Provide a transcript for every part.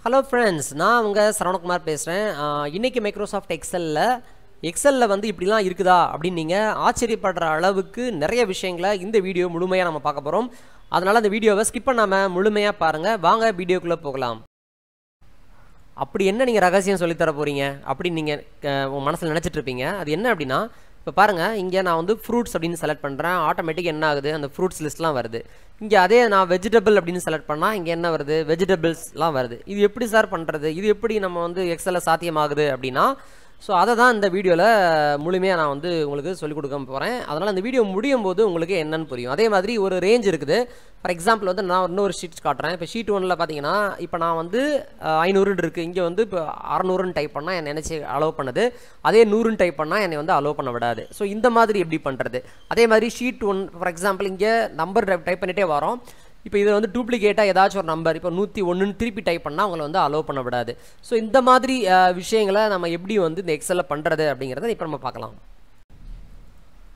Hello friends, நான் உங்கள் சரவணகுமார் பேசுகிறேன். இன்றைக்கி மைக்ரோசாஃப்ட் எக்ஸலில் வந்து இப்படிலாம் இருக்குதா அப்படின்னு நீங்கள் ஆச்சரியப்படுற அளவுக்கு நிறைய விஷயங்களை இந்த வீடியோ முழுமையாக நம்ம பார்க்க போகிறோம். அதனால் அந்த வீடியோவை ஸ்கிப் பண்ணாமல் முழுமையாக பாருங்கள். வாங்க வீடியோக்குள்ளே போகலாம். அப்படி என்ன நீங்கள் ரகசியம் சொல்லித்தர போகிறீங்க அப்படின்னு நீங்கள் உங்கள் மனசில் நினச்சிட்ருப்பீங்க. அது என்ன அப்படின்னா, இப்போ பாருங்கள், இங்கே நான் வந்து ஃப்ரூட்ஸ் அப்படின்னு செலக்ட் பண்ணுறேன். ஆட்டோமேட்டிக் என்ன ஆகுது, அந்த ஃப்ரூட்ஸ் லிஸ்ட்லாம் வருது. இங்கே அதே நான் வெஜிடபிள் அப்படின்னு செலக்ட் பண்ணால் இங்கே என்ன வருது, வெஜிடபிள்ஸ்லாம் வருது. இது எப்படி சார் பண்ணுறது, இது எப்படி நம்ம வந்து எக்ஸலில் சாத்தியமாகுது அப்படின்னா, ஸோ அதை தான் இந்த வீடியோவில் முழுமையாக நான் வந்து உங்களுக்கு சொல்லிக் கொடுக்க போகிறேன். அதனால் இந்த வீடியோ முடியும் போது உங்களுக்கு என்னென்னு புரியும். அதே மாதிரி ஒரு ரேஞ்ச் இருக்குது. ஃபார் எக்ஸாம்பிள் வந்து நான் இன்னொரு ஷீட் காட்டுறேன். இப்போ ஷீட் 1ல் பார்த்தீங்கன்னா, இப்போ நான் வந்து 500 இருக்குது. இங்கே வந்து இப்போ 600ன்னு டைப் பண்ணால் என்னை நினச்சி அலோவ் பண்ணுது. அதே 100ன்னு டைப் பண்ணால் என்னை வந்து அலோவ் பண்ண விடாது. ஸோ இந்த மாதிரி எப்படி பண்ணுறது. அதே மாதிரி ஷீட் 1 ஃபார் எக்ஸாம்பிள் இங்கே நம்பர் டைப் பண்ணிகிட்டே வரோம். இப்போ இதை வந்து டூப்ளிகேட்டாக ஏதாச்சும் ஒரு நம்பர் இப்போ 101ன்னு திருப்பி டைப் பண்ணால் அவங்களை வந்து அலோவ் பண்ண விடாது. ஸோ இந்த மாதிரி விஷயங்களை நம்ம எப்படி வந்து இந்த எக்ஸலில் பண்ணுறது அப்படிங்கிறத இப்போ நம்ம பார்க்கலாம்.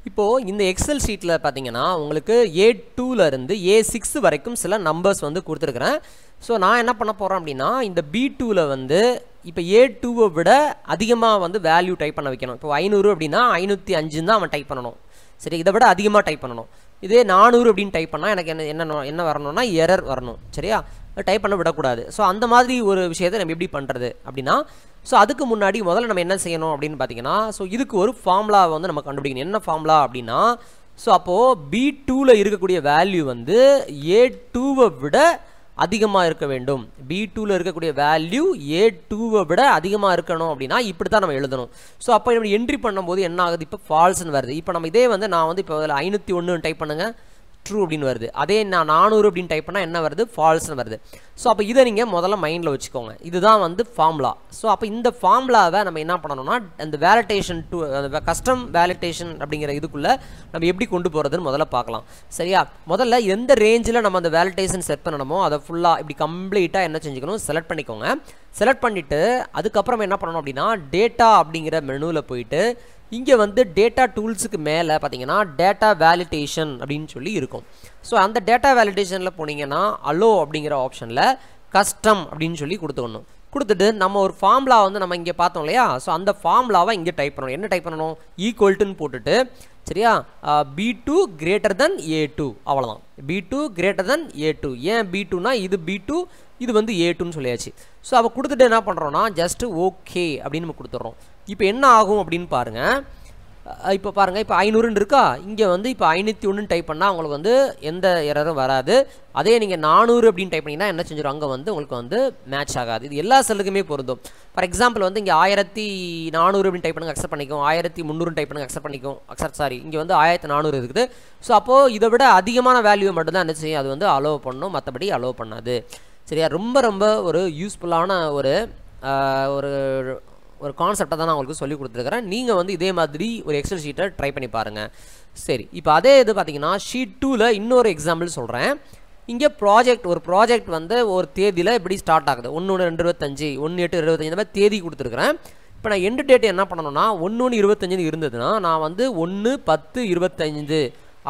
இப்போது இந்த எக்ஸல் ஷீட்டில் பார்த்தீங்கன்னா உங்களுக்கு A2லேருந்து A6 வரைக்கும் சில நம்பர்ஸ் வந்து கொடுத்துருக்குறேன். ஸோ நான் என்ன பண்ண போகிறேன் அப்படின்னா, இந்த B2ல் வந்து இப்போ A2வை விட அதிகமாக வந்து வேல்யூ டைப் பண்ண வைக்கணும். இப்போ 500 அப்படின்னா 505 தான் அவன் டைப் பண்ணணும். சரி, இதை விட அதிகமாக டைப் பண்ணணும். இதே 400 அப்படின்னு டைப் பண்ணால் எனக்கு என்ன வரணும்னா எரர் வரணும். சரியா, டைப் பண்ண விடக்கூடாது. ஸோ அந்த மாதிரி ஒரு விஷயத்தை நம்ம எப்படி பண்ணுறது அப்படின்னா, ஸோ அதுக்கு முன்னாடி முதல்ல நம்ம என்ன செய்யணும் அப்படின்னு பார்த்தீங்கன்னா, ஸோ இதுக்கு ஒரு ஃபார்முலா வந்து நம்ம கண்டுபிடிக்கணும். என்ன ஃபார்முலா அப்படின்னா, ஸோ அப்போது B2ல் இருக்கக்கூடிய வேல்யூ வந்து A2வை விட அதிகமாக இருக்க வேண்டும். B2ல் இருக்கக்கூடிய வேல்யூ A2வை விட அதிகமாக இருக்கணும் அப்படின்னா இப்படி தான் நம்ம எழுதணும். ஸோ அப்போ நம்ம என்ட்ரி பண்ணும்போது என்ன ஆகுது, இப்போ ஃபால்ஸ்ன்னு வருது. இப்போ நம்ம இதே வந்து நான் வந்து இப்போ 501 டைப் பண்ணுங்கள், ட்ரூ அப்படின்னு வருது. அதே நான் 400 அப்படின்னு டைப் பண்ணால் என்ன வருது, ஃபால்ஸ்னு வருது. ஸோ அப்போ இதை நீங்கள் முதல்ல மைண்டில் வச்சுக்கோங்க. இதுதான் வந்து ஃபார்முலா. ஸோ அப்போ இந்த ஃபார்முலாவை நம்ம என்ன பண்ணணும்னா, அந்த வேலிடேஷன் அந்த கஸ்டம் வேலிடேஷன் அப்படிங்கிற இதுக்குள்ளே நம்ம எப்படி கொண்டு போகிறதுன்னு முதல்ல பார்க்கலாம். சரியா, முதல்ல எந்த ரேஞ்சில் நம்ம அந்த வேலிடேஷன் செட் பண்ணணுமோ அதை ஃபுல்லாக இப்படி கம்ப்ளீட்டாக என்ன செஞ்சுக்கணும், செலக்ட் பண்ணிக்கோங்க. செலக்ட் பண்ணிவிட்டு அதுக்கப்புறம் என்ன பண்ணணும் அப்படின்னா, டேட்டா அப்படிங்கிற மெனுவில் போயிட்டு இங்கே வந்து டேட்டா டூல்ஸுக்கு மேலே பார்த்தீங்கன்னா டேட்டா வேலிடேஷன் அப்படின்னு சொல்லி இருக்கும். ஸோ அந்த டேட்டா வேலிடேஷனில் போனீங்கன்னா அலோ அப்படிங்கிற ஆப்ஷனில் கஸ்டம் அப்படின்னு சொல்லி கொடுத்துக்கணும். கொடுத்துட்டு நம்ம ஒரு ஃபார்முலா வந்து நம்ம இங்கே பார்த்தோம் இல்லையா, ஸோ அந்த ஃபார்முலாவை இங்கே டைப் பண்ணணும். என்ன டைப் பண்ணணும், ஈக்குவல்ட்டுன்னு போட்டுட்டு, சரியா, B2 greater than A2, அவ்வளோதான். B2 greater than A2. ஏன் B2னா இது B2, இது வந்து A2ன்னு சொல்லியாச்சு. ஸோ அப்போ கொடுத்துட்டு என்ன பண்ணுறோன்னா ஜஸ்ட்டு ஓகே அப்படின்னு நம்ம கொடுத்துட்றோம். இப்போ என்ன ஆகும் அப்படின்னு பாருங்கள். இப்போ பாருங்கள், இப்போ 500ன்னு இருக்கா, இங்கே வந்து இப்போ 501 டைப் பண்ணால் உங்களுக்கு வந்து எந்த எரரும் வராது. அதே நீங்கள் 400 அப்படின்னு டைப் பண்ணிங்கன்னா என்ன செஞ்சிடும், அங்கே வந்து உங்களுக்கு வந்து மேட்ச் ஆகாது. இது எல்லா செல்லுக்குமே பொருந்தும். ஃபார் எக்ஸாம்பிள் வந்து இங்கே 1400 அப்படின்னு டைப் பண்ணுங்க, அக்செப்ட் பண்ணிக்கும். 1300 டைப் பண்ணுங்க, அக்செப்ட் பண்ணிக்கும். இங்கே வந்து 1400 இருக்குது. ஸோ அப்போது இதை விட அதிகமான வேல்யூ மட்டும்தான் என்ன செய்யும், அது வந்து அலோவ் பண்ணணும், மற்றபடி அலோவ் பண்ணாது. சரியா, ரொம்ப ரொம்ப ஒரு யூஸ்ஃபுல்லான ஒரு ஒரு கான்செப்டை தான் நான் உங்களுக்கு சொல்லி கொடுத்துருக்கிறேன். நீங்கள் வந்து இதே மாதிரி ஒரு எக்ஸல் ஷீட்டை ட்ரை பண்ணி பாருங்கள். சரி, இப்போ அதே இது பார்த்தீங்கன்னா ஷீட் 2ல் இன்னொரு எக்ஸாம்பிள் சொல்கிறேன். இங்கே ஒரு ப்ராஜெக்ட் வந்து ஒரு தேதியில் இப்படி ஸ்டார்ட் ஆகுது. 1/1/2025, 1/8/2025 இந்த மாதிரி தேதி கொடுத்துருக்குறேன். இப்போ நான் எண்டு டேட் என்ன பண்ணணும்னா 1/1/25 இருந்ததுன்னா நான் வந்து 1/10/25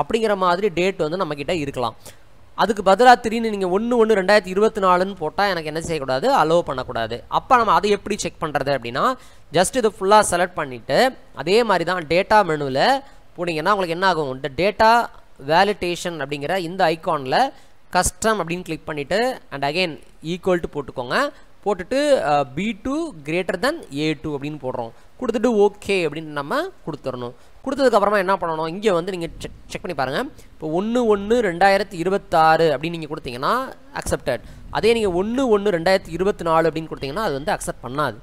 அப்படிங்கிற மாதிரி டேட் வந்து நம்மக்கிட்ட இருக்கலாம். அதுக்கு பதிலாக திடீர்னு நீங்கள் 1/1/2024ன்னு போட்டால் எனக்கு என்ன செய்யக்கூடாது, அலோவ் பண்ணக்கூடாது. அப்போ நம்ம அதை எப்படி செக் பண்ணுறது அப்படின்னா, ஜஸ்ட் இதை ஃபுல்லாக செலக்ட் பண்ணிவிட்டு அதே மாதிரி தான் டேட்டா மெனுவில் போனீங்கன்னா உங்களுக்கு என்ன ஆகும், இந்த டேட்டா வேலிடேஷன் அப்படிங்கிற இந்த ஐக்கானில் கஸ்டம் அப்படின்னு கிளிக் பண்ணிவிட்டு அண்ட் அகெயின் ஈக்குவல் டு போட்டுக்கோங்க. போட்டுட்டு B2 greater than A2 அப்படின்னு போடுறோம். கொடுத்துட்டு ஓகே அப்படின்னு நம்ம கொடுத்துடணும். கொடுத்ததுக்கப்புறமா என்ன பண்ணணும், இங்கே வந்து நீங்கள் செக் பண்ணி பாருங்கள். இப்போ 1/1/2026 அப்படின்னு நீங்கள் கொடுத்தீங்கன்னா அக்செப்டட். அதே நீங்கள் 1/1/2024 அப்படின்னு கொடுத்தீங்கன்னா அது வந்து அக்செப்ட் பண்ணாது.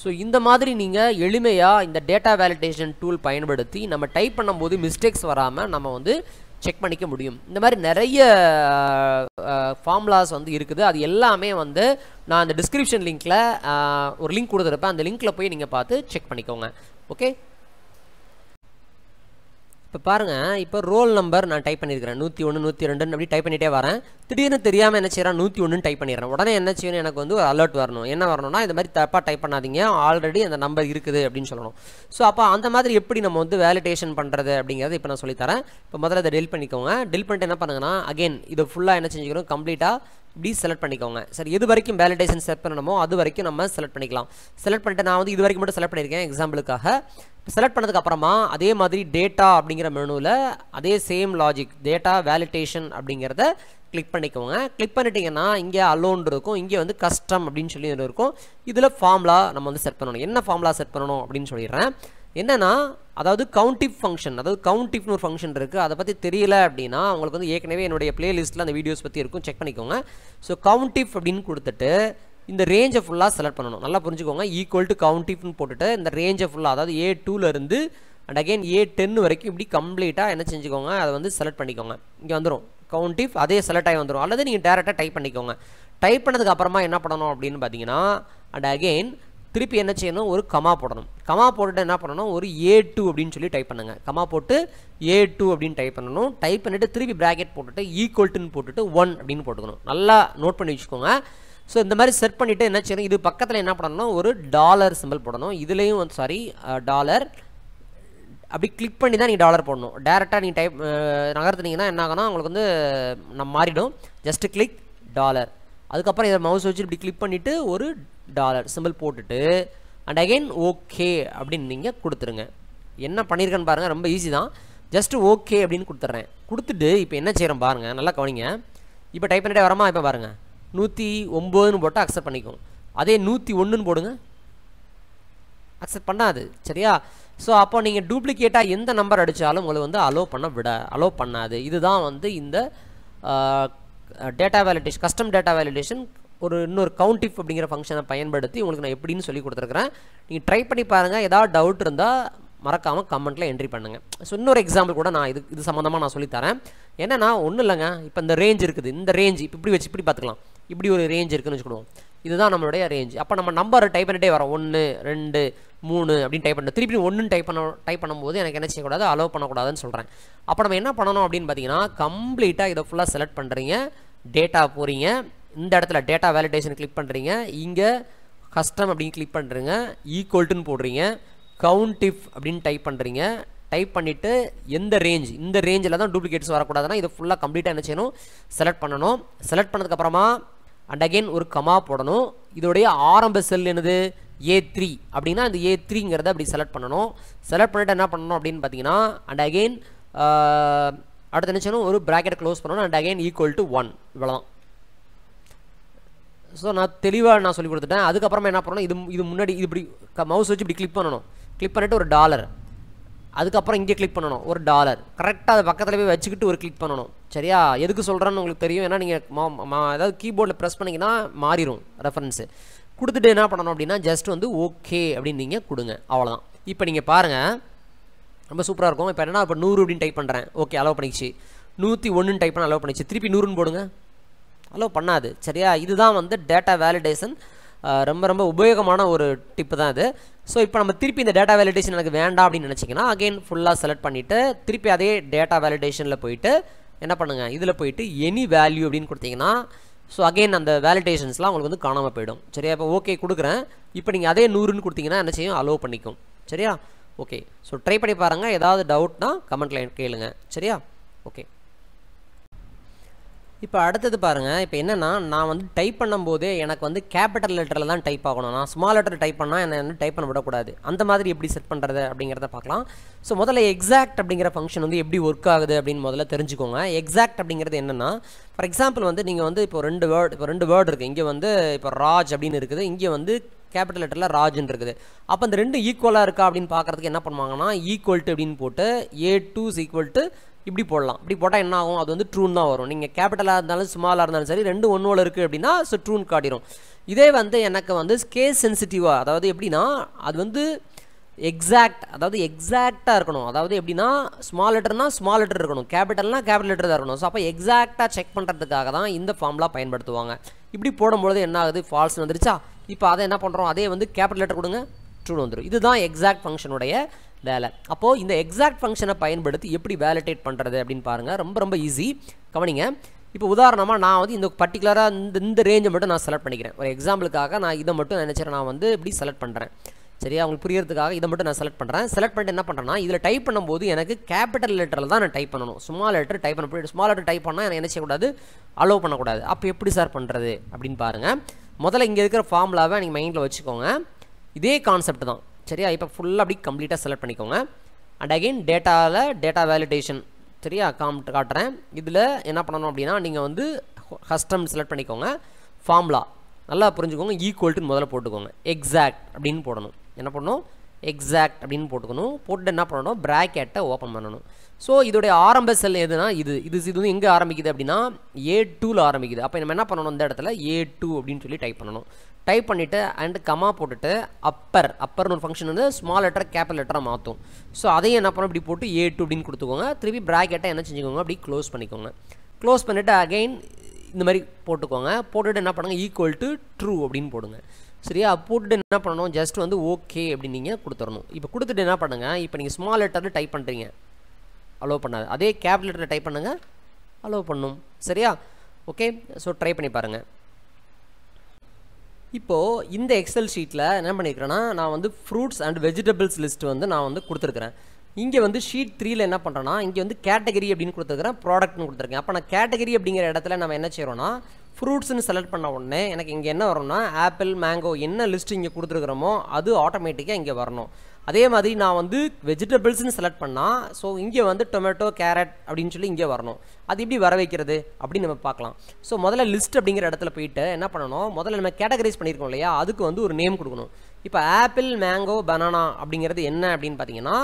ஸோ இந்த மாதிரி நீங்கள் எளிமையாக இந்த டேட்டா வேலிடேஷன் டூல் பயன்படுத்தி நம்ம டைப் பண்ணும்போது மிஸ்டேக்ஸ் வராமல் நம்ம வந்து செக் பண்ணிக்க முடியும். இந்த மாதிரி நிறைய ஃபார்முலாஸ் வந்து இருக்குது. அது எல்லாமே வந்து நான் இந்த டிஸ்கிரிப்ஷன் லிங்க்கில் ஒரு லிங்க் கொடுத்துருப்பேன். அந்த லிங்க்கில் போய் நீங்கள் பார்த்து செக் பண்ணிக்கோங்க. ஓகே, இப்போ பாருங்கள், இப்போ ரோல் நம்பர் நான் டைப் பண்ணியிருக்கிறேன் 101 102 அப்படி டைப் பண்ணிகிட்டே வரேன். திடீர்னு தெரியாமல் என்ன செய்கிறேன், 101 டைப் பண்ணிடுறேன். உடனே என்ன செய்யணும், எனக்கு வந்து ஒரு அலர்ட் வரணும். என்ன வரணும்னா, இந்த மாதிரி தப்பாக டைப் பண்ணாதீங்க, ஆல்ரெடி அந்த நம்பர் இருக்குது அப்படின்னு சொல்லணும். ஸோ அப்போ அந்த மாதிரி எப்படி நம்ம வந்து வேலிடேஷன் பண்ணுறது அப்படிங்கிறது இப்போ நான் சொல்லித்தரேன். இப்போ முதல்ல இதை டெலிட் பண்ணிக்கோங்க. டெலிட் பண்ணிட்டு என்ன பண்ணுங்கன்னா, அகெயின் இதை ஃபுல்லாக என்ன செஞ்சுக்கணும், கம்ப்ளீட்டாக இப்படி செலக்ட் பண்ணிக்கோங்க. சரி, எது வரைக்கும் வேலிடேஷன் செட் பண்ணணுமோ அது வரைக்கும் நம்ம செலக்ட் பண்ணிக்கலாம். செலக்ட் பண்ணிட்டு நான் வந்து இது வரைக்கும் மட்டும் செலக்ட் பண்ணியிருக்கேன் எக்ஸாம்பிளுக்காக. செலக்ட் பண்ணதுக்கு அப்புறமா அதே மாதிரி டேட்டா அப்படிங்கிற மெனுவில் அதே சேம் லாஜிக் டேட்டா வேலிடேஷன் அப்படிங்கிறத கிளிக் பண்ணிக்கோங்க. கிளிக் பண்ணிட்டீங்கன்னா இங்கே அலோன் இருக்கும், இங்கே வந்து கஸ்டம் அப்படின்னு சொல்லி இருக்கும். இதில் ஃபார்முலா நம்ம வந்து செட் பண்ணணும். என்ன ஃபார்முலா செட் பண்ணணும் அப்படின்னு சொல்லிடுறேன். என்னன்னா, அதாவது கவுண்டிஃப் ஃபங்க்ஷன், அதாவது கவுண்டிஃப்னு ஒரு ஃபங்க்ஷன் இருக்குது. அதை பற்றி தெரியல அப்படின்னா உங்களுக்கு வந்து ஏற்கனவே என்னுடைய பிளேலிஸ்ட்டில் அந்த வீடியோஸ் பற்றி இருக்கும், செக் பண்ணிக்கோங்க. ஸோ கவுண்டிஃப் அப்படின்னு கொடுத்துட்டு இந்த ரேஞ்சை ஃபுல்லாக செலக்ட் பண்ணணும். நல்லா புரிஞ்சுக்கோங்க. ஈக்குவல் டு கவுண்டிஃப்னு போட்டுட்டு இந்த ரேஞ்சை ஃபுல்லாக, அதாவது A2லேருந்து அண்ட் அகைன் A10 வரைக்கும் இப்படி கம்ப்ளீட்டாக என்ன செஞ்சுக்கோங்க, அதை வந்து செலக்ட் பண்ணிக்கோங்க. இங்கே வந்துடும் கவுண்டிஃப், அதே செலக்ட் ஆகி வந்துடும். அல்லது நீங்கள் டேரெக்டாக டைப் பண்ணிக்கோங்க. டைப் பண்ணதுக்கு அப்புறமா என்ன பண்ணணும் அப்படின்னு பார்த்தீங்கன்னா, அண்ட் அகைன் திருப்பி என்ன செய்யணும், ஒரு கமா போடணும். கமா போட்டுட்டு என்ன பண்ணணும், ஒரு A2 அப்படின்னு சொல்லி டைப் பண்ணுங்கள். கமா போட்டு A2 அப்படின்னு டைப் பண்ணணும். டைப் பண்ணிவிட்டு திருப்பி ப்ராக்கெட் போட்டுட்டு ஈக்குவல்ட்டுன்னு போட்டுட்டு 1 அப்படின்னு போட்டுக்கணும். நல்லா நோட் பண்ணி வச்சுக்கோங்க. ஸோ இந்த மாதிரி செட் பண்ணிவிட்டு என்ன செய்யணும், இது பக்கத்தில் என்ன பண்ணணும், ஒரு டாலர் சிம்பிள் போடணும். இதுலேயும் வந்து டாலர் அப்படி கிளிக் பண்ணி தான் நீங்கள் டாலர் போடணும். டேரெக்டாக நீங்கள் டைப் நகர்த்துனீங்கன்னா என்ன ஆகுனா உங்களுக்கு வந்து நம்ம மாறிடும். Just click dollar. அதுக்கப்புறம் இதை மவுஸ் வச்சு இப்படி கிளிக் பண்ணிவிட்டு ஒரு டாலர் சிம்பிள் போட்டுட்டு அண்ட் அகைன் ஓகே அப்படின்னு நீங்கள் கொடுத்துருங்க. என்ன பண்ணியிருக்கேன்னு பாருங்கள், ரொம்ப ஈஸி தான். ஜஸ்ட்டு ஓகே அப்படின்னு கொடுத்துட்றேன். கொடுத்துட்டு இப்போ என்ன செய்கிறேன் பாருங்கள், நல்லா கவனிங்க. இப்போ டைப் பண்ணிட்டே வரமா, இப்போ பாருங்கள் 109ன்னு போட்டால் அக்செப்ட் பண்ணிக்கும். அதே 101ன்னு போடுங்க, அக்செப்ட் பண்ணாது. சரியா? ஸோ அப்போ நீங்கள் டூப்ளிகேட்டாக எந்த நம்பர் அடித்தாலும் உங்களை வந்து அலோ பண்ணாது. இதுதான் வந்து இந்த data validation, custom data validation ஒரு இன்னொரு கவுண்டிஃப் அப்படிங்கிற ஃபங்க்ஷனை பயன்படுத்தி உங்களுக்கு நான் எப்படின்னு சொல்லி கொடுத்துருக்குறேன். நீங்கள் ட்ரை பண்ணி பாருங்கள். ஏதாவது டவுட் இருந்தால் மறக்காமல் கமெண்ட்டில் என்ட்ரி பண்ணுங்கள். ஸோ இன்னொரு எக்ஸாம்பிள் கூட நான் இது சம்மந்தமாக நான் சொல்லித்தரேன். என்னன்னா ஒன்றும் இல்லைங்க, இப்போ இந்த ரேஞ்ச் இருக்குது, இந்த ரேஞ்ச் இப்போ இப்படி வச்சு இப்படி பார்த்துக்கலாம். இப்படி ஒரு ரேஞ்ச் இருக்குன்னு வச்சுக்கிடுவோம். இதுதான் நம்மளுடைய ரேஞ்ச். அப்போ நம்ம நம்பர் டைப் பண்ணிட்டே வரோம், 1 2 3 அப்படின்னு டைப் பண்ண, திருப்பி 1 டைப் பண்ணும்போது எனக்கு என்ன செய்யக்கூடாது, அலோவ் பண்ணக்கூடாதுன்னு சொல்கிறேன். அப்போ நம்ம என்ன பண்ணணும் அப்படின்னு பார்த்தீங்கன்னா, கம்ப்ளீட்டாக இதை ஃபுல்லாக செலக்ட் பண்ணுறீங்க, டேட்டா போகிறீங்க, இந்த இடத்துல டேட்டா வேலிடேஷன் கிளிக் பண்ணுறீங்க, இங்கே கஸ்டம் அப்படின்னு கிளிக் பண்ணுறீங்க, ஈக்குவல்ட்டுன்னு போடுறீங்க, கவுண்டிஃப் அப்படின்னு டைப் பண்ணுறீங்க. டைப் பண்ணிவிட்டு எந்த ரேஞ்ச், இந்த ரேஞ்சில் தான் டூப்ளிகேட்ஸ் வரக்கூடாதுன்னா இதை ஃபுல்லாக கம்ப்ளீட்டாக என்ன செய்யணும், செலக்ட் பண்ணணும். செலக்ட் பண்ணதுக்கப்புறமா அண்ட் அகெயின் ஒரு கமா போடணும். இதோடைய ஆரம்ப செல் என்னது, A3 அப்படின்னா இந்த A3ங்கிறத அப்படி செலக்ட் பண்ணணும். செலக்ட் பண்ணிவிட்டு என்ன பண்ணணும் அப்படின்னு பார்த்தீங்கன்னா, அண்ட் அகெயின் அடுத்து என்ன செய்யணும், ஒரு ப்ராக்கெட் க்ளோஸ் பண்ணணும். அண்ட் அகெயின் ஈக்குவல் டு 1, இவ்வளோதான். ஸோ நான் தெளிவாக சொல்லி கொடுத்துட்டேன். அதுக்கப்புறமா என்ன பண்ணணும், இது முன்னாடி இது இப்படி மவுஸ் வச்சு இப்படி கிளிக் பண்ணணும். கிளிக் பண்ணிவிட்டு ஒரு டாலர், அதுக்கப்புறம் இங்கே கிளிக் பண்ணணும் ஒரு டாலர், கரெக்டாக அது பக்கத்தில் போய் வச்சுக்கிட்டு ஒரு கிளிக் பண்ணணும். சரியா? எதுக்கு சொல்கிறேன்னு உங்களுக்கு தெரியும். ஏன்னா நீங்கள் ஏதாவது கீபோர்டில் ப்ரெஸ் பண்ணிங்கன்னா மாறிடும் ரெஃபரன்ஸு. கொடுத்துட்டு என்ன பண்ணணும் அப்படின்னா, ஜஸ்ட் வந்து ஓகே அப்படின்னு நீங்கள் கொடுங்க, அவ்வளோதான். இப்போ நீங்கள் பாருங்கள், ரொம்ப சூப்பராக இருக்கும். இப்போ என்னன்னா, இப்போ 100 அப்படின்னு டைப் பண்ணுறேன், ஓகே அலோவ் பண்ணிச்சு. 101 டைப் பண்ண அலோவ் பண்ணிச்சு. திருப்பி 100ன்னு போடுங்க, அலோவ் பண்ணாது. சரியா? இதுதான் வந்து டேட்டா வேலிடேஷன். ரொம்ப ரொம்ப உபயோகமான ஒரு டிப்பு தான் இது. ஸோ இப்போ நம்ம திருப்பி இந்த டேட்டா வேலிடேஷன் எனக்கு வேண்டாம் அப்படின்னு நினச்சிங்கன்னா, அகெயின் ஃபுல்லாக செலக்ட் பண்ணிவிட்டு திருப்பி அதே டேட்டா வேலிடேஷனில் போயிட்டு என்ன பண்ணுங்கள், இதில் போயிட்டு எனி வேல்யூ அப்படின்னு கொடுத்தீங்கன்னா, ஸோ அகெயின் அந்த வேலிடேஷன்ஸ்லாம் உங்களுக்கு வந்து காணாமல் போயிடும். சரியா? இப்போ ஓகே கொடுக்குறேன். இப்போ நீங்கள் அதே 100ன்னு கொடுத்தீங்கன்னா என்ன செய்யும், அலோவ் பண்ணிக்கும். சரியா? ஓகே. ஸோ ட்ரை பண்ணி பாருங்கள். ஏதாவது டவுட்னா கமெண்ட்டில் கேளுங்க. சரியா? ஓகே. இப்போ அடுத்தது பாருங்கள். இப்போ என்னென்னா, நான் வந்து டைப் பண்ணும்போதே எனக்கு வந்து கேபிட்டல் லெட்டரில் தான் டைப் ஆகணும். நான் ஸ்மால் லெட்டர் டைப் பண்ணால் என்னை வந்து டைப் பண்ண விடக்கூடாது. அந்த மாதிரி எப்படி செட் பண்ணுறது அப்படிங்கிறத பார்க்கலாம். ஸோ முதல்ல எக்ஸாக்ட் அப்படிங்கிற ஃபங்க்ஷன் வந்து எப்படி ஒர்க் ஆகுது அப்படின்னு முதல்ல தெரிஞ்சுக்கோங்க. எக்ஸாக்ட் அப்படிங்கிறது என்னென்னா, ஃபார் எக்ஸாம்பிள் வந்து நீங்கள் வந்து இப்போ ரெண்டு வேர்டு இருக்குது. இங்கே வந்து இப்போ ராஜ் அப்படின்னு இருக்குது, இங்கே வந்து கேபிட்டல் லெட்டரில் ராஜ்ன்னு இருக்குது. அப்போ இந்த ரெண்டு ஈக்குவலாக இருக்கா அப்படின்னு பார்க்குறதுக்கு என்ன பண்ணுவாங்கன்னா, ஈக்குவல் டு அப்படின்னு போட்டு A2 இஸ் ஈக்குவல் டு இப்படி போடலாம். இப்படி போட்டால் என்ன ஆகும், அது வந்து ட்ரூன் தான் வரும். நீங்கள் கேபிட்டலாக இருந்தாலும் ஸ்மாலாக இருந்தாலும் சரி, ரெண்டு ஒன்றோட இருக்குது அப்படின்னா ஸோ ட்ரூன் காட்டிடும். இதே வந்து எனக்கு வந்து கேஸ் சென்சிட்டிவாக, அதாவது எப்படின்னா அது வந்து எக்ஸாக்ட், அதாவது எக்ஸாக்டாக இருக்கணும். அதாவது எப்படின்னா ஸ்மால் லெட்டர்னா ஸ்மால் லெட்டர் இருக்கணும், கேபிட்டல்னா கேபிட்டல் லெட்டர் தான் இருக்கணும். ஸோ அப்போ எக்ஸாக்டாக செக் பண்ணுறதுக்காக தான் இந்த ஃபார்ம்லாம் பயன்படுத்துவாங்க. இப்படி போடும்பொழுது என்ன ஆகுது, ஃபால்ஸ் வந்துருச்சா. இப்போ அதை என்ன பண்ணுறோம், அதே வந்து கேபிட்டல் லெட்டர் கொடுங்க, ட்ரூ வந்துடும். இதுதான் எக்ஸாக்ட் ஃபங்க்ஷனுடைய வேலை. அப்போது இந்த எக்ஸாக்ட் ஃபங்க்ஷனை பயன்படுத்தி எப்படி வேலிடேட் பண்ணுறது அப்படின்னு பாருங்கள். ரொம்ப ரொம்ப ஈஸி, கவனிங்க. இப்போ உதாரணமாக நான் வந்து இந்த பர்டிகுலராக இந்த ரேஞ்சை மட்டும் நான் செலக்ட் பண்ணிக்கிறேன். ஒரு எக்ஸாம்பிளுக்காக நான் இதை மட்டும் நினச்சிக்கிறேன், நான் வந்து இப்படி செலக்ட் பண்ணுறேன். சரியா? உங்களுக்கு புரியறதுக்காக இதை மட்டும் நான் செலக்ட் பண்ணுறேன். செலக்ட் பண்ணிட்டு என்ன பண்ணுறேன்னா இதில் டைப் பண்ணும்போது எனக்கு கேபிட்டல் லெட்டரில் தான் நான் டைப் பண்ணணும். ஸ்மால் லெட்டர் டைப் பண்ண ஸ்மால் லெட்டர் டைப் பண்ணால் எனக்கு என்ன செய்யக்கூடாது, அலோவ் பண்ணக்கூடாது. அப்போ எப்படி சார் பண்ணுறது அப்படின்னு பாருங்கள். முதல்ல இங்கே இருக்கிற ஃபார்முலாவை நீங்கள் மைண்டில் வச்சுக்கோங்க. இதே கான்செப்ட் தான் சரியா? இப்போ ஃபுல்லாக அப்படி கம்ப்ளீட்டாக செலக்ட் பண்ணிக்கோங்க. அண்ட் அகெயின் டேட்டா வேலிடேஷன் சரியா காட்டுறேன். இதில் என்ன பண்ணணும் அப்படின்னா நீங்கள் வந்து கஸ்டம் செலக்ட் பண்ணிக்கோங்க. ஃபார்முலா நல்லா புரிஞ்சுக்கோங்க. ஈக்குவல்ட்டுன்னு முதல்ல போட்டுக்கோங்க. எக்ஸாக்ட் அப்படின்னு போடணும். என்ன பண்ணணும், எக்ஸாக்ட் அப்படின்னு போட்டுக்கணும். போட்டு என்ன பண்ணணும், ப்ராக்கெட்டை ஓப்பன் பண்ணணும். ஸோ இதோடைய ஆரம்ப செல் எதுனா இது வந்து எங்கே ஆரம்பிக்குது அப்படின்னா A2ல் ஆரம்பிக்குது. அப்போ நம்ம என்ன பண்ணணும், இந்த இடத்துல A2 அப்படின்னு சொல்லி டைப் பண்ணணும். டைப் பண்ணிவிட்டு அண்ட் கமா போட்டுட்டு அப்பர்னு ஒரு ஃபங்க்ஷன் வந்து ஸ்மால் லெட்டர் கேபிட்டல் லெட்டராக மாற்றும். ஸோ அதையும் என்ன பண்ணணும், இப்படி போட்டு A2 அப்படின்னு கொடுத்துக்கோங்க. திருப்பி ப்ராக்கெட்டை என்ன செஞ்சுக்கோங்க, அப்படி க்ளோஸ் பண்ணிக்கோங்க. க்ளோஸ் பண்ணிவிட்டு அகெயின் இந்த மாதிரி போட்டுக்கோங்க. போட்டுட்டு என்ன பண்ணுங்கள், ஈக்குவல் டு ட்ரூ அப்படின்னு போடுங்க. சரியா? போட்டுட்டு என்ன பண்ணணும், ஜஸ்ட் வந்து ஓகே அப்படின்னு நீங்கள் கொடுத்துடணும். இப்போ கொடுத்துட்டு என்ன பண்ணுங்கள், இப்போ நீங்கள் ஸ்மால் லெட்டரில் டைப் பண்ணுறீங்க, அலோவ் பண்ணாது. அதே கேபிட்டல் லெட்டரில் டைப் பண்ணுங்கள், அலோவ் பண்ணும். சரியா? ஓகே. ஸோ ட்ரை பண்ணி பாருங்கள். இப்போது இந்த எக்ஸல் ஷீட்டில் என்ன பண்ணியிருக்கிறேன்னா நான் வந்து ஃப்ரூட்ஸ் அண்ட் வெஜிடபிள்ஸ் லிஸ்ட் வந்து நான் வந்து கொடுத்துருக்குறேன். இங்கே வந்து ஷீட் 3ல் என்ன பண்ணுறேன்னா இங்கே வந்து கேட்டகரி அப்படின்னு கொடுத்துருக்குறேன், ப்ராடக்ட்னு கொடுத்துருக்கேன். அப்போ நான் கேட்டகரி அப்படிங்கிற இடத்துல நம்ம என்ன செய்கிறோன்னா ஃப்ரூட்ஸ்னு செலக்ட் பண்ண உடனே எனக்கு இங்கே என்ன வரும்னா ஆப்பிள், மேங்கோ என்ன லிஸ்ட் இங்கே கொடுத்துருக்குறோமோ அது ஆட்டோமேட்டிக்காக இங்கே வரணும். அதே மாதிரி நான் வந்து வெஜிடபிள்ஸ்னு செலக்ட் பண்ணால் ஸோ இங்கே வந்து டொமேட்டோ, கேரட் அப்படின்னு சொல்லி இங்கே வரணும். அது எப்படி வர வைக்கிறது அப்படின்னு நம்ம பார்க்கலாம். ஸோ முதல்ல லிஸ்ட் அப்படிங்கிற இடத்துல போயிட்டு என்ன பண்ணணும், முதல்ல நம்ம கேட்டகரைஸ் பண்ணியிருக்கோம் இல்லையா, அதுக்கு வந்து ஒரு நேம் கொடுக்கணும். இப்போ ஆப்பிள், மேங்கோ, பனானா அப்படிங்கிறது என்ன அப்படின்னு பார்த்தீங்கன்னா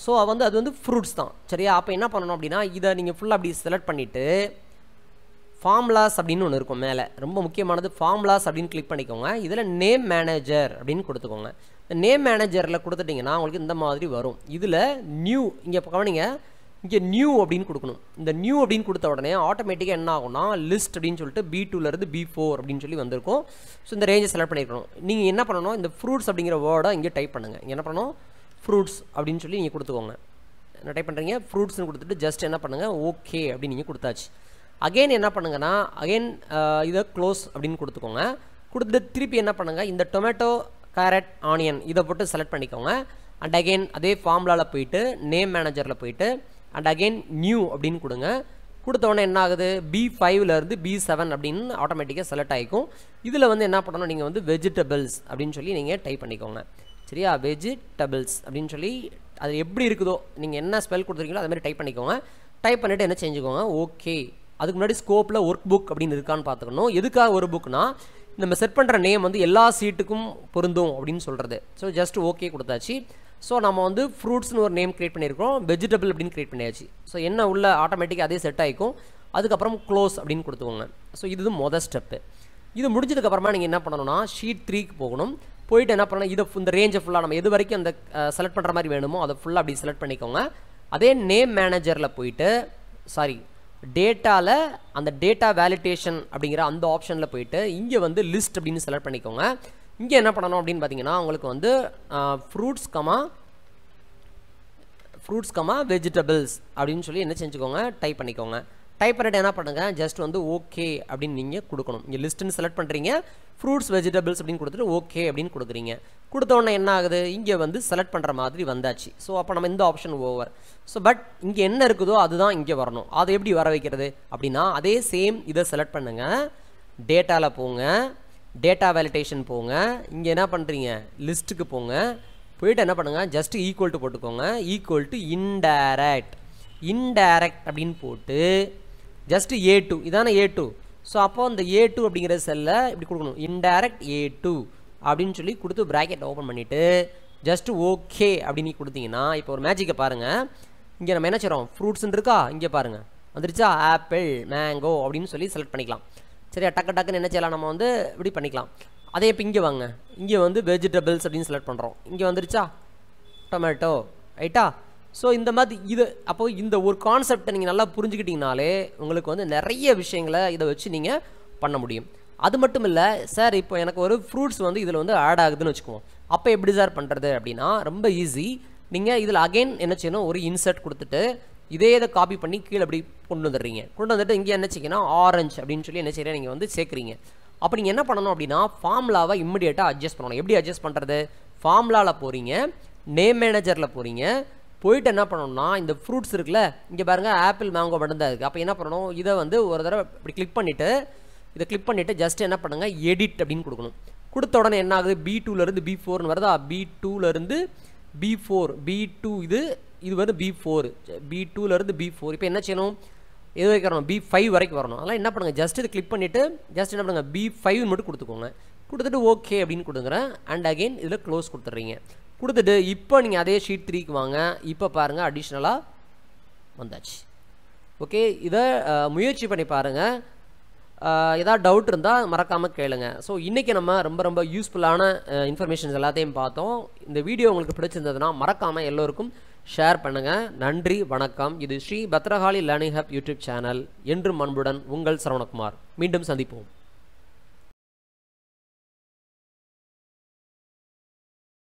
ஸோ அது வந்து ஃப்ரூட்ஸ் தான். சரியா? அப்போ என்ன பண்ணணும் அப்படின்னா இதை நீங்கள் ஃபுல்லாக அப்படி செலக்ட் பண்ணிவிட்டு ஃபார்முலாஸ் அப்படின்னு ஒன்று இருக்கும் மேலே, ரொம்ப முக்கியமானது ஃபார்முலாஸ் அப்படின்னு கிளிக் பண்ணிக்கோங்க. இதில் நேம் மேனேஜர் அப்படின்னு கொடுத்துக்கோங்க. நேம் மேனேஜரில் கொடுத்துட்டிங்கன்னா உங்களுக்கு இந்த மாதிரி வரும். இதில் நியூ இங்கே கவனிங்க, இங்கே நியூ அப்படின்னு கொடுக்கணும். இந்த நியூ அப்படின்னு கொடுத்த உடனே ஆட்டோமேட்டிக்காக என்ன ஆகும்னா லிஸ்ட் அப்படின்னு சொல்லிட்டு B2லேருந்து B4 அப்படின்னு சொல்லி வந்திருக்கும். ஸோ இந்த ரேஞ்சை செலக்ட் பண்ணியிருக்கணும். நீங்கள் என்ன பண்ணணும், இந்த ஃப்ரூட்ஸ் அப்படிங்கிற வேர்டை இங்கே டைப் பண்ணுங்கள். இங்கே என்ன பண்ணணும், ஃப்ரூட்ஸ் அப்படின்னு சொல்லி நீங்கள் கொடுத்துக்கோங்க. என்ன டைப் பண்ணுறீங்க, ஃப்ரூட்ஸ்னு கொடுத்துட்டு ஜஸ்ட் என்ன பண்ணுங்கள், ஓகே அப்படின்னு நீங்கள் கொடுத்தாச்சு. அகெயின் என்ன பண்ணுங்கன்னா அகெயின் இதை க்ளோஸ் அப்படின்னு கொடுத்துக்கோங்க. கொடுத்துட்டு திருப்பி என்ன பண்ணுங்கள், இந்த டொமேட்டோ, கேரட், ஆனியன் இதை போட்டு செலக்ட் பண்ணிக்கோங்க. அண்ட் அகெயின் அதே ஃபார்முலாவில் போயிட்டு நேம் மேனேஜரில் போயிட்டு அண்ட் அகெயின் நியூ அப்படின்னு கொடுங்க. கொடுத்தோடனே என்ன ஆகுது, B5லேருந்து B7 அப்படின்னு ஆட்டோமேட்டிக்காக செலக்ட் ஆகிக்கும். இதில் வந்து என்ன பண்ணணும், நீங்கள் வந்து வெஜிடபிள்ஸ் அப்படின்னு சொல்லி நீங்கள் டைப் பண்ணிக்கோங்க. சரியா? வெஜிடபிள்ஸ் அப்படின்னு சொல்லி அது எப்படி இருக்குதோ நீங்கள் என்ன ஸ்பெல் கொடுத்துருக்கீங்களோ அது மாதிரி டைப் பண்ணிக்கோங்க. டைப் பண்ணிவிட்டு என்ன செஞ்சுக்கோங்க, ஓகே. அதுக்கு முன்னாடி ஸ்கோப்பில் ஒர்க் புக் அப்படின்னு இருக்கான்னு பார்த்துக்கணும். எதுக்காக ஒரு புக்னா நம்ம செட் பண்ணுற நேம் வந்து எல்லா சீட்டுக்கும் பொருந்தும் அப்படின்னு சொல்கிறது. ஸோ ஜஸ்ட் ஓகே கொடுத்தாச்சு. ஸோ நம்ம வந்து ஃப்ரூட்ஸ்னு ஒரு நேம் க்ரியேட் பண்ணியிருக்கோம், வெஜிடபிள் அப்படின்னு க்ரியேட் பண்ணியாச்சு. ஸோ என்ன உள்ள ஆட்டோமேட்டிக்காக அதே செட் ஆகிக்கும். அதுக்கப்புறம் க்ளோஸ் அப்படின்னு கொடுத்துக்கோங்க. ஸோ இது மொதல் ஸ்டெப்பு. இது முடிஞ்சதுக்கப்புறமா நீங்கள் என்ன பண்ணணும்னா ஷீட் 3க்கு போகணும். போயிட்டு என்ன பண்ணணும், இதை இந்த ரேஞ்சை ஃபுல்லாக நம்ம எது வரைக்கும் அந்த செலக்ட் பண்ணுற மாதிரி வேணுமோ அதை ஃபுல்லாக அப்படி செலக்ட் பண்ணிக்கோங்க. அதே நேம் மேனேஜரில் போயிட்டு டேட்டாவில் அந்த டேட்டா வேலிடேஷன் அப்படிங்கிற அந்த ஆப்ஷனில் போயிட்டு இங்கே வந்து லிஸ்ட் அப்படின்னு செலக்ட் பண்ணிக்கோங்க. இங்கே என்ன பண்ணணும் அப்படின்னு பார்த்தீங்கன்னா உங்களுக்கு வந்து ஃப்ரூட்ஸ் கமா வெஜிடபிள்ஸ் அப்படின்னு சொல்லி என்ன செஞ்சுக்கோங்க, டைப் பண்ணிக்கோங்க. டைப் பண்ணிட்டு என்ன பண்ணுங்கள், ஜஸ்ட் வந்து ஓகே அப்படின்னு நீங்கள் கொடுக்கணும். இங்கே லிஸ்ட்டுன்னு செலக்ட் பண்ணுறீங்க, ஃப்ரூட்ஸ், வெஜிடபிள்ஸ் அப்படின்னு கொடுத்துட்டு ஓகே அப்படின்னு கொடுக்குறீங்க. கொடுத்தோடனே என்ன ஆகுது, இங்கே வந்து செலக்ட் பண்ணுற மாதிரி வந்தாச்சு. ஸோ அப்போ நம்ம இந்த ஆப்ஷன் ஓவர். ஸோ பட் இங்கே என்ன இருக்குதோ அதுதான் இங்கே வரணும். அதை எப்படி வர வைக்கிறது அப்படின்னா அதே சேம் இதை செலக்ட் பண்ணுங்கள், டேட்டாவில் போங்க, டேட்டா வேலிடேஷன் போங்க. இங்கே என்ன பண்ணுறீங்க, லிஸ்ட்டுக்கு போங்க. போயிட்டு என்ன பண்ணுங்கள், ஜஸ்ட் ஈக்குவல் டு போட்டுக்கோங்க. ஈக்குவல் டு இன்டைரக்ட் அப்படின்னு போட்டு ஜஸ்ட் A2 இதான A2. ஸோ அப்போ அந்த A2 அப்படிங்கிற செல்லை இப்படி கொடுக்கணும், இன்டைரக்ட் A2 அப்படின்னு சொல்லி கொடுத்து ப்ராக்கெட் ஓப்பன் பண்ணிவிட்டு ஜஸ்ட் ஓகே அப்படின்னு கொடுத்தீங்கன்னா இப்போ ஒரு மேஜிக்கை பாருங்கள். இங்கே நம்ம என்ன செய்கிறோம், ஃப்ரூட்ஸ்ன்னு இருக்கா, இங்கே பாருங்கள் வந்துருச்சா, ஆப்பிள், மேங்கோ அப்படின்னு சொல்லி செலக்ட் பண்ணிக்கலாம். சரியா? டக்குன்னு என்ன செய்யலாம், நம்ம வந்து இப்படி பண்ணிக்கலாம். அதே இப்போ இங்கே வாங்க, இங்கே வந்து வெஜிடபிள்ஸ் அப்படின்னு செலக்ட் பண்ணுறோம். இங்கே வந்துருச்சா, டொமேட்டோ, ரைட்டா? ஸோ இந்த மாதிரி இது அப்போது இந்த ஒரு கான்செப்டை நீங்கள் நல்லா புரிஞ்சுக்கிட்டிங்கனாலே உங்களுக்கு வந்து நிறைய விஷயங்களை இதை வச்சு நீங்கள் பண்ண முடியும். அது மட்டும் இல்லை சார், இப்போ எனக்கு ஒரு ஃப்ரூட்ஸ் வந்து இதில் வந்து ஆட் ஆகுதுன்னு வச்சுக்குவோம். அப்போ எப்படி சார் பண்ணுறது அப்படின்னா ரொம்ப ஈஸி. நீங்கள் இதில் அகெயின் என்ன செய்யணும், ஒரு இன்சர்ட் கொடுத்துட்டு இதை காப்பி பண்ணி கீழே அப்படி கொண்டு வந்துட்டு இங்கே என்ன செய்யணும், ஆரஞ்சு அப்படின்னு சொல்லி என்ன செய்யறீங்க, நீங்கள் வந்து சேர்க்குறீங்க. அப்போ நீங்கள் என்ன பண்ணணும் அப்படின்னா ஃபார்முலாவை இம்மிடியேட்டாக அட்ஜஸ்ட் பண்ணணும். எப்படி அட்ஜஸ்ட் பண்ணுறது, ஃபார்முலாவில் போகிறீங்க, நேம் மேனேஜரில் போகிறீங்க, போயிட்டு என்ன பண்ணணும்னா இந்த ஃப்ரூட்ஸ் இருக்குல்ல, இங்கே பாருங்கள் ஆப்பிள் மேங்கோ மட்டும் தான் இருக்குது. அப்போ என்ன பண்ணணும், இதை வந்து ஒரு தடவை இப்படி கிளிக் பண்ணிவிட்டு ஜஸ்ட் என்ன பண்ணுங்கள், எடிட் அப்படின்னு கொடுக்கணும். கொடுத்த உடனே என்ன ஆகுது, B2லேருந்து B4ன்னு வருதா, B2லேருந்து B4, B2 இது வந்து B4, B2லேருந்து B4. இப்போ என்ன செய்யணும், எது வரைக்கும் வரணும், B5 வரைக்கும் வரணும். அதெல்லாம் என்ன பண்ணுங்கள், ஜஸ்ட் இது கிளிக் பண்ணிவிட்டு ஜஸ்ட் என்ன பண்ணுங்கள், B5 மட்டும் கொடுத்துக்கோங்க. கொடுத்துட்டு ஓகே அப்படின்னு கொடுக்குறேன். அண்ட் அகெயின் இதில் க்ளோஸ் கொடுத்துட்றீங்க. கொடுத்துட்டு இப்போ நீங்கள் அதே ஷீட் 3க்கு வாங்க. இப்போ பாருங்கள் அடிஷ்னலாக வந்தாச்சு. ஓகே, இதை முயற்சி பண்ணி பாருங்கள். ஏதாவது டவுட் இருந்தால் மறக்காமல் கேளுங்க. ஸோ இன்றைக்கி நம்ம ரொம்ப யூஸ்ஃபுல்லான இன்ஃபர்மேஷன்ஸ் எல்லாத்தையும் பார்த்தோம். இந்த வீடியோ உங்களுக்கு பிடிச்சிருந்ததுன்னா மறக்காமல் எல்லோருக்கும் ஷேர் பண்ணுங்கள். நன்றி, வணக்கம். இது Sri Bhadrakali learning hub YouTube channel. என்றும் அன்புடன் உங்கள் சரவணகுமார். மீண்டும் சந்திப்போம்.